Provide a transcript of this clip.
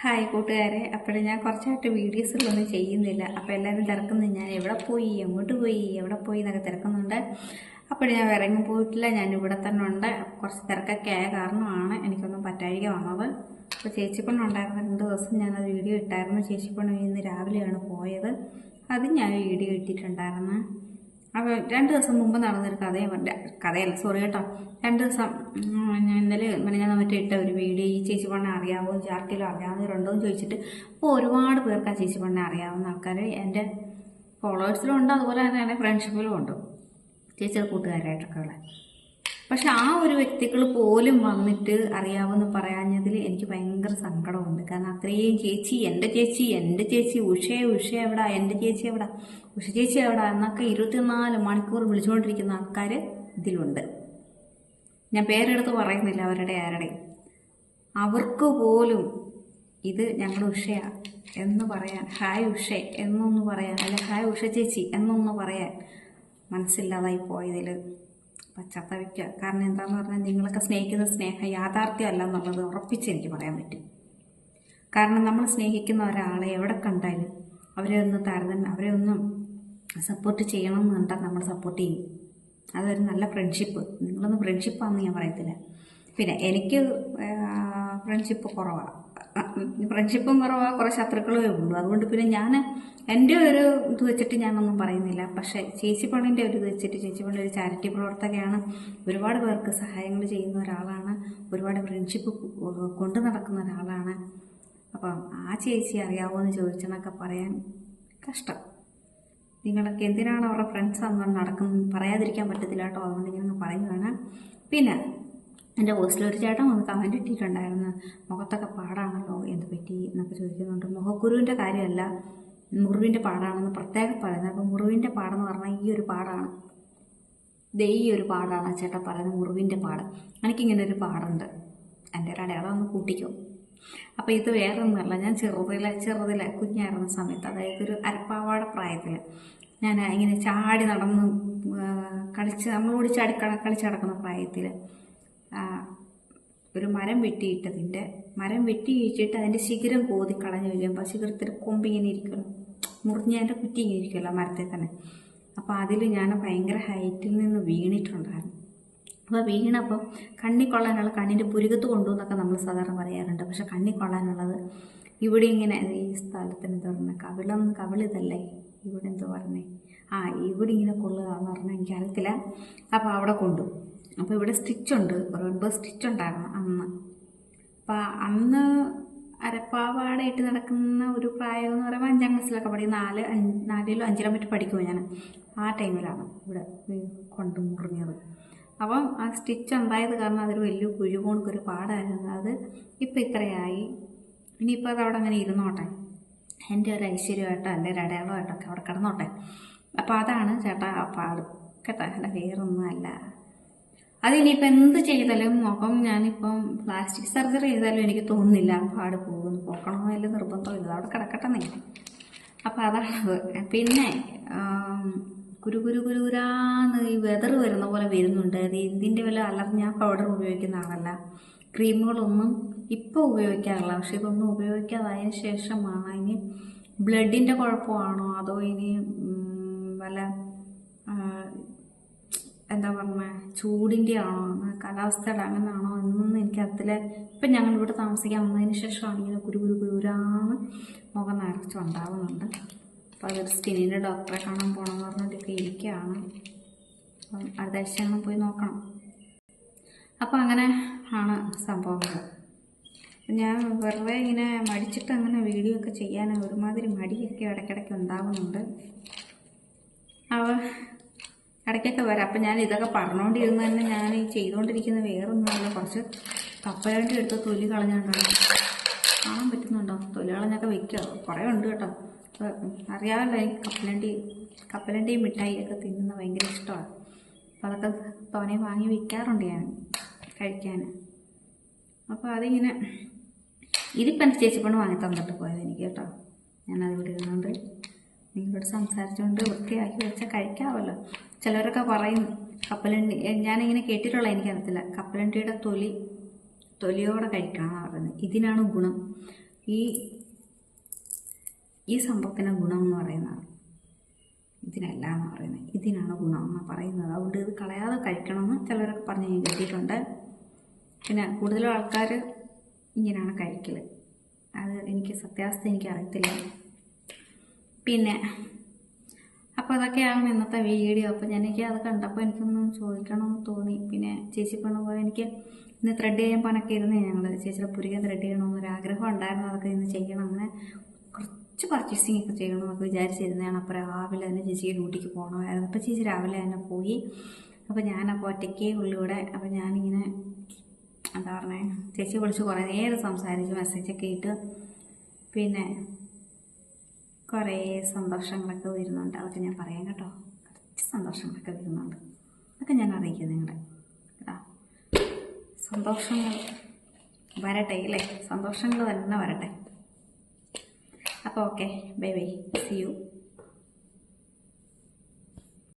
Hi കൂട്ടുകാരെ. അപ്പോഴും ഞാൻ കുറച്ചായിട്ട് വീഡിയോസുകളൊന്നും ചെയ്യുന്നില്ല. അപ്പോൾ എല്ലാവരും തിരക്കുന്നു, ഞാൻ എവിടെ പോയി, എങ്ങോട്ട് പോയി, എവിടെ പോയി എന്നൊക്കെ തിരക്കുന്നുണ്ട്. അപ്പോൾ ഞാൻ വേറെ എങ്ങും പോയിട്ടില്ല, ഞാൻ ഇവിടെ തന്നെ ഉണ്ട്. കുറച്ച് തിരക്കൊക്കെ ആയ കാരണമാണ് എനിക്കൊന്നും പറ്റാഴിക വന്നത്. അപ്പോൾ ചേച്ചിപ്പണ്ണുണ്ടായിരുന്ന 2 ദിവസം ഞാനത് വീഡിയോ ഇട്ടായിരുന്നു. ചേച്ചിപ്പണ്ണ് ഇന്ന് രാവിലെയാണ് പോയത്. അത് ഞാൻ വീഡിയോ ഇട്ടിട്ടുണ്ടായിരുന്നു. അപ്പോൾ 2 ദിവസം മുമ്പ് നടന്നൊരു കഥയല്ല, സോറി കേട്ടോ. 2 ദിവസം ഞാൻ ഇന്നലെ ഞാൻ മറ്റേ ഇട്ട ഒരു വീഡിയോ, ഈ ചേച്ചി പെണ്ണെ അറിയാവോ, ആർക്കെങ്കിലും അറിയാവുന്നവരുണ്ടോ എന്ന് ചോദിച്ചിട്ട് അപ്പോൾ ഒരുപാട് പേർക്ക് ആ ചേച്ചി പെണ്ണെ അറിയാവുന്ന ആൾക്കാർ എൻ്റെ ഫോളോവേഴ്സിലും ഉണ്ട്, അതുപോലെ തന്നെ എൻ്റെ ഫ്രണ്ട്ഷിപ്പിലും ഉണ്ട്, ചേച്ചിയുടെ കൂട്ടുകാരായിട്ടൊക്കെ ഉള്ള. പക്ഷെ ആ ഒരു വ്യക്തികൾ പോലും വന്നിട്ട് അറിയാമെന്ന് പറയാഞ്ഞതിൽ എനിക്ക് ഭയങ്കര സങ്കടമുണ്ട്. കാരണം അത്രയും ചേച്ചി, എൻ്റെ ചേച്ചി ഉഷ എവിടാ, എൻ്റെ ചേച്ചി എവിടാ, ഉഷ ചേച്ചി എവിടാ എന്നൊക്കെ 24 മണിക്കൂർ വിളിച്ചുകൊണ്ടിരിക്കുന്ന ആൾക്കാർ ഇതിലുണ്ട്. ഞാൻ പേരെടുത്ത് പറയുന്നില്ല അവരുടെ ആരുടെയും. അവർക്ക് പോലും ഇത് ഞങ്ങളുടെ ഉഷയാ എന്ന് പറയാൻ, ഹായ് ഉഷേ എന്നൊന്ന് പറയാൻ, അല്ല ഹായ് ഉഷ ചേച്ചി എന്നൊന്ന് പറയാൻ മനസ്സില്ലാതായി പോയതിൽ പശ്ചാത്തപിക്കുക. കാരണം എന്താണെന്ന് പറഞ്ഞാൽ, നിങ്ങളൊക്കെ സ്നേഹിക്കുന്ന സ്നേഹം യാഥാർത്ഥ്യമല്ല എന്നുള്ളത് ഉറപ്പിച്ച് എനിക്ക് പറയാൻ പറ്റും. കാരണം നമ്മൾ സ്നേഹിക്കുന്ന ഒരാളെ എവിടെ കണ്ടാലും അവരെ ഒന്നും സപ്പോർട്ട് ചെയ്യണം എന്ന് കണ്ടാൽ നമ്മൾ സപ്പോർട്ട് ചെയ്യും. അതൊരു നല്ല ഫ്രണ്ട്ഷിപ്പ്. നിങ്ങളൊന്നും ഫ്രണ്ട്ഷിപ്പാണെന്ന് ഞാൻ പറയത്തില്ല. പിന്നെ എനിക്ക് ഫ്രണ്ട്ഷിപ്പും കുറവാണ്, കുറേ ശത്രുക്കളേ ഉള്ളൂ. അതുകൊണ്ട് പിന്നെ ഞാൻ എൻ്റെ ഒരു ഇത് വെച്ചിട്ട് ഞാനൊന്നും പറയുന്നില്ല. പക്ഷേ ചേച്ചിപ്പണ്ണിൻ്റെ ഒരു ഇത് വെച്ചിട്ട്, ചേച്ചിപ്പണ്ണി ഒരു ചാരിറ്റി പ്രവർത്തകയാണ്, ഒരുപാട് പേർക്ക് സഹായങ്ങൾ ചെയ്യുന്ന ഒരാളാണ്, ഒരുപാട് ഫ്രണ്ട്ഷിപ്പ് കൊണ്ടു നടക്കുന്ന ഒരാളാണ്. അപ്പം ആ ചേച്ചി അറിയാവോ എന്ന് ചോദിച്ചെന്നൊക്കെ പറയാൻ കഷ്ടം. നിങ്ങളൊക്കെ എന്തിനാണ് അവരുടെ ഫ്രണ്ട്സ് അങ്ങനെ നടക്കുന്നത് പറയാതിരിക്കാൻ പറ്റത്തില്ല കേട്ടോ. അതുകൊണ്ട് ഞാൻ പറയുകയാണ്. പിന്നെ എൻ്റെ പോസ്റ്റിൽ ഒരു ചേട്ടൻ വന്ന് കമൻറ്റ് ഇട്ടിട്ടുണ്ടായിരുന്നു, മുഖത്തൊക്കെ പാടാണല്ലോ, എന്ത് പറ്റി എന്നൊക്കെ ചോദിക്കുന്നുണ്ട്. മുഖക്കുരുവിൻ്റെ കാര്യമല്ല, മുറിവിൻ്റെ പാടാണെന്ന് പ്രത്യേകം പറയുന്നത്. അപ്പോൾ മുറിവിൻ്റെ പാടെന്ന് പറഞ്ഞാൽ ഈ ഒരു പാടാണ്, ഈ ഒരു പാടാണ് ചേട്ടൻ പറയുന്നത്, മുറിവിൻ്റെ പാട്. എനിക്കിങ്ങനെ ഒരു പാടുണ്ട്, എൻ്റെ ഒരു അടയാളം ഒന്ന് കൂട്ടിക്കും. അപ്പോൾ ഇത് വേറെ ഒന്നുമല്ല, ഞാൻ ചെറുതിലെ കുഞ്ഞായിരുന്ന സമയത്ത്, അതായത് ഒരു അരപ്പാവാട പ്രായത്തിൽ ഞാൻ ഇങ്ങനെ ചാടി നടന്ന് നമ്മളോട് കളിച്ച് നടക്കുന്ന പ്രായത്തിൽ ഒരു മരം വെട്ടിയിട്ടിട്ട് അതിൻ്റെ ശിഖരം കോതി കളഞ്ഞു കഴിയുമ്പോൾ ശിഖരത്തിൽ കൊമ്പിങ്ങനെ ഇരിക്കണം, മുറിഞ്ഞതിൻ്റെ കുറ്റി ഇങ്ങനെ ഇരിക്കുമല്ലോ മരത്തിൽ തന്നെ. അപ്പോൾ അതിൽ ഞാൻ ഭയങ്കര ഹൈറ്റിൽ നിന്ന് വീണിട്ടുണ്ടായിരുന്നു. അപ്പോൾ വീണപ്പോൾ കണ്ണി കൊള്ളാനുള്ള, കണ്ണിൻ്റെ പുരുകത്ത് കൊണ്ടുവന്നൊക്കെ നമ്മൾ സാധാരണ പറയാറുണ്ട്. പക്ഷെ കണ്ണി കൊള്ളാനുള്ളത് ഇവിടെ ഇങ്ങനെ, ഈ സ്ഥലത്തിന് എന്താ പറഞ്ഞത്, കവിളിതല്ലേ, ഇവിടെ എന്തോ പറഞ്ഞേ, ഇവിടെ ഇങ്ങനെ കൊള്ളുക എന്ന് പറഞ്ഞാൽ എനിക്കറിയത്തില്ല. അപ്പോൾ അവിടെ കൊണ്ടു. അപ്പോൾ ഇവിടെ സ്റ്റിച്ചുണ്ട്, 9 സ്റ്റിച്ച് ഉണ്ടായിരുന്നു അന്ന്. അപ്പോൾ അന്ന് അരപ്പാവാടയിട്ട് നടക്കുന്ന ഒരു പ്രായം എന്ന് പറയുമ്പോൾ 5ാം ക്ലാസ്സിലൊക്കെ പഠിക്കും, 4-5 മറ്റു പഠിക്കുമോ ഞാൻ. ആ ടൈമിലാണ് ഇവിടെ കൊണ്ട് മുറിഞ്ഞത്. അപ്പം ആ സ്റ്റിച്ച് ഉണ്ടായത് കാരണം അതൊരു വലിയ കുഴിപോണക്കൊരു പാടായിരുന്നു. അത് ഇപ്പം ഇത്രയായി. ഇനിയിപ്പോൾ അത് അവിടെ അങ്ങനെ ഇരുന്നോട്ടെ, എൻ്റെ ഒരു ഐശ്വര്യമായിട്ടോ എൻ്റെ ഒരു അടയാളമായിട്ടൊക്കെ അവിടെ കിടന്നോട്ടെ. അപ്പോൾ അതാണ് ചേട്ടാ ആ പാട് കേട്ടോ, അല്ല വേറൊന്നും അല്ല. അതിനിപ്പോൾ എന്ത് ചെയ്താലും മുഖം, ഞാനിപ്പം പ്ലാസ്റ്റിക് സർജറി ചെയ്താലും എനിക്ക് തോന്നുന്നില്ല ആ പാട് പോക്കണമോ വലിയ നിർബന്ധമില്ല, അവിടെ കിടക്കട്ടെ നിങ്ങൾ. അപ്പോൾ അതാണത്. പിന്നെ കുരുകുരാന്ന് ഈ വെതർ വരുന്ന പോലെ വരുന്നുണ്ട്. അത് എന്തിൻ്റെ വല്ല ഞാൻ പൗഡർ ഉപയോഗിക്കുന്ന ആളല്ല, ക്രീമുകളൊന്നും ഇപ്പോൾ ഉപയോഗിക്കാറില്ല. പക്ഷെ ഇതൊന്നും ഉപയോഗിക്കാതായതിനു ശേഷമാണ് ഇനി ബ്ലഡിൻ്റെ കുഴപ്പമാണോ അതോ ഇനി വല്ല എന്താ പറഞ്ഞ ചൂടിൻ്റെ ആണോ, കാലാവസ്ഥയുടെ അങ്ങനെയാണോ എന്നൊന്നും എനിക്കതിൽ. ഇപ്പം ഞങ്ങൾ ഇവിടെ താമസിക്കാൻ വന്നതിന് ശേഷമാണ് ഇങ്ങനെ കുരുകുരാന്ന് മുഖം നിറച്ചുണ്ടാവുന്നുണ്ട്. അപ്പോൾ അതൊരു സ്കിന്നിൻ്റെ ഡോക്ടറെ കാണാൻ പോകണമെന്ന് പറഞ്ഞിട്ടൊക്കെ ഇരിക്കുകയാണ്. അപ്പം അടുത്ത ആഴ്ച പോയി നോക്കണം. അപ്പോൾ അങ്ങനെ ആണ് സംഭവങ്ങൾ. ഞാൻ വെറുതെ ഇങ്ങനെ മടിച്ചിട്ട് അങ്ങനെ വീഡിയോ ഒക്കെ ചെയ്യാൻ ഒരുമാതിരി മടിയൊക്കെ ഇടയ്ക്കിടയ്ക്ക് ഉണ്ടാകുന്നുണ്ട്. ഇടയ്ക്കൊക്കെ വരാം. അപ്പം ഞാൻ ഇതൊക്കെ പറഞ്ഞുകൊണ്ടിരുന്ന് തന്നെ ഞാൻ ഈ ചെയ്തുകൊണ്ടിരിക്കുന്ന വേറൊന്നുമല്ല, കുറച്ച് കപ്പലണ്ടി എടുത്ത് തൊലി കളഞ്ഞാണ്ടാണ്. കാണാൻ പറ്റുന്നുണ്ടോ? തൊലി കളഞ്ഞൊക്കെ വെക്കുക കുറേ ഉണ്ട് കേട്ടോ. അറിയാമല്ലോ, എനിക്ക് കപ്പലണ്ടിയും മിഠായിയൊക്കെ തിന്നുന്ന ഭയങ്കര ഇഷ്ടമാണ്. അപ്പോൾ അതൊക്കെ തോനെ വാങ്ങി വിൽക്കാറുണ്ട് ഞാൻ കഴിക്കാൻ. അപ്പോൾ അതിങ്ങനെ ഇതിപ്പോൾ എൻ്റെ ചേച്ചിപ്പണ്ണ് വാങ്ങി തന്നിട്ട് പോയത് എനിക്ക് കേട്ടോ. ഞാനതിവിടെ ഇരുന്നുകൊണ്ട് നിങ്ങളോട് സംസാരിച്ചുകൊണ്ട് വൃത്തിയാക്കി വെച്ചാൽ കഴിക്കാമല്ലോ. ചിലരൊക്കെ പറയും കപ്പലണ്ടി, ഞാനിങ്ങനെ കേട്ടിട്ടുള്ള എനിക്കറിയത്തില്ല, കപ്പലണ്ടിയുടെ തൊലിയോടെ കഴിക്കണമെന്നാണ് പറയുന്നത്. ഇതിനാണ് ഗുണം. ഈ സംഭവത്തിൻ്റെ ഗുണം എന്ന് പറയുന്നത് ഇതിനല്ല എന്ന് പറയുന്നത്, ഇതിനാണ് ഗുണം എന്ന് പറയുന്നത്. അതുകൊണ്ട് ഇത് കളയാതെ കഴിക്കണമെന്ന് ചിലവരൊക്കെ പറഞ്ഞ് ഞാൻ കേട്ടിട്ടുണ്ട്. പിന്നെ കൂടുതലും ആൾക്കാർ ഇങ്ങനെയാണ് കഴിക്കൽ. അത് എനിക്ക് സത്യാവസ്ഥ എനിക്കറിയത്തില്ല. പിന്നെ അപ്പോൾ അതൊക്കെയാണ് ഇന്നത്തെ വീഡിയോ. അപ്പോൾ എനിക്ക് അത് കണ്ടപ്പോൾ എനിക്കൊന്ന് ചോദിക്കണമെന്ന് തോന്നി. പിന്നെ ചേച്ചി പെണ്ണുപോലെ എനിക്ക് ഇന്ന് ത്രെഡ് ചെയ്യാൻ പണൊക്കെ ഇരുന്നേ, ഞങ്ങൾ ചേച്ചിയുടെ പുരികൻ ത്രെഡ് ചെയ്യണമെന്നൊരാഗ്രഹം ഉണ്ടായിരുന്നു. അതൊക്കെ ഇന്ന് ചെയ്യണം. അങ്ങനെ കുറച്ച് പർച്ചേസിങ് ഒക്കെ ചെയ്യണമെന്നൊക്കെ വിചാരിച്ചിരുന്നതാണ്. അപ്പോൾ രാവിലെ തന്നെ ചേച്ചിക്ക് ഡ്യൂട്ടിക്ക് പോകണമായിരുന്നു. അപ്പോൾ ചേച്ചി രാവിലെ തന്നെ പോയി. അപ്പോൾ ഞാനപ്പോൾ ഒറ്റയ്ക്കേ ഉള്ളിലൂടെ. അപ്പോൾ ഞാനിങ്ങനെ എന്താ പറഞ്ഞേ, ചേച്ചി വിളിച്ച് കുറേ നേരം സംസാരിച്ച് മെസ്സേജൊക്കെ ഇട്ട് പിന്നെ കുറേ സന്തോഷങ്ങളൊക്കെ വരുന്നുണ്ട്. അതൊക്കെ ഞാൻ പറയാം കേട്ടോ. കുറച്ച് സന്തോഷങ്ങളൊക്കെ വരുന്നുണ്ട്, അതൊക്കെ ഞാൻ അറിയിക്കും നിങ്ങളെ കേട്ടോ. സന്തോഷങ്ങൾ വരട്ടെ അല്ലേ, സന്തോഷങ്ങൾ തന്നെ വരട്ടെ. അപ്പോൾ okay, bye bye, see U.